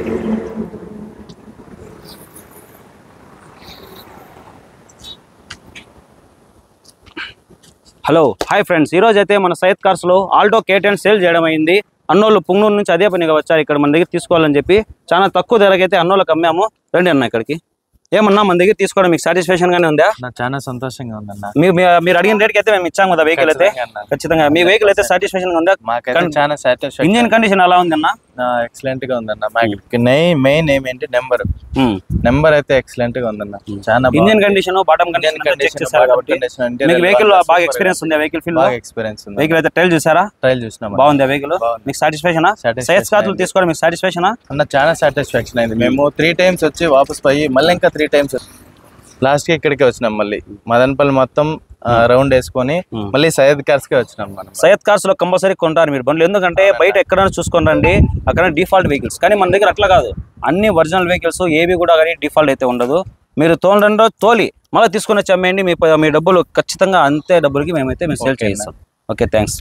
Hello hi friends, ఈరోజు అయితే మన సయ్యద్ కార్స్లో ఆల్టో K10 సేల్ చేయడం అయింది. అన్నోళ్ళు పుంగనూరు నుంచి అదే పనిగా వచ్చారు ఇక్కడ మన దగ్గర తీసుకోవాలని చెప్పి. చాలా తక్కువ ధరకైతే అన్నోళ్ళకి అమ్మాము. రండి అన్న ఇక్కడికి. ఏమన్నా మన దగ్గర తీసుకోవడం మీకు సాటిస్ఫాక్షన్ గానే ఉందా? నాకు చాలా సంతోషంగా ఉందన్న. మీరు అడిగిన రేట్కి అయితే మేము ఇచ్చాము కదా వెహికల్ అయితే. ఖచ్చితంగా మీ వెహికల్ అయితే సాటిస్ఫాక్షన్ ఉందా? మాకైతే చాలా సాటిస్ఫాక్షన్. ఇంజిన్ కండిషన్ ఎలా ఉందన్న? ఎక్సలెంట్ గా ఉందన్న. మెయిన్ ఏమేంటి నెంబర్ అయితే ఎక్సలెంట్ గా ఉందన్న. చాలా engine condition, bottom condition check చేశారు కాబట్టి మీకు వెహికల్ బాగా ఎక్స్పీరియన్స్ ఉంది. వెహికల్ ఫీల్ బాగా ఎక్స్పీరియన్స్ ఉంది. వెహికల్ అయితే ట్రైల్ చూసారా? ట్రైల్ చూసినా బాగుంది. వెహికల్ మీకు సాటిస్ఫాక్షన్? సయ్యద్ కార్స్ తీసుకోవడం మీకు సాటిస్ఫాక్షన్ అన్న? చాలా సాటిస్ఫాక్షన్ అయింది. మేము 3 times వచ్చి వాపస్ పోయి మళ్ళీ ఇంకా 3 times లాస్ట్ కి ఇక్కడికి వచ్చినాం. మళ్ళీ మదనపల్లి మొత్తం రౌండ్ వేసుకొని మళ్ళీ సయ్యద్ కార్స్ కి వచ్చినాం. మనం సయ్యద్ కార్స్ లో కంపల్సరీ కొంటారు మీరు బండ్లు. ఎందుకంటే బయట ఎక్కడైనా చూసుకొని రండి, అక్కడ డిఫాల్ట్ వెహికల్స్. కానీ మన దగ్గర అట్లా కాదు, అన్ని ఒరిజినల్ వెహికల్స్ ఏవి కూడా కానీ డిఫాల్ట్ అయితే ఉండదు. మీరు తోలి మళ్ళీ తీసుకొని వచ్చి అమ్మేయండి. మీ డబ్బులు ఖచ్చితంగా అంతే డబ్బులకి మేమైతే సేల్ చేస్తాం. Okay, thanks.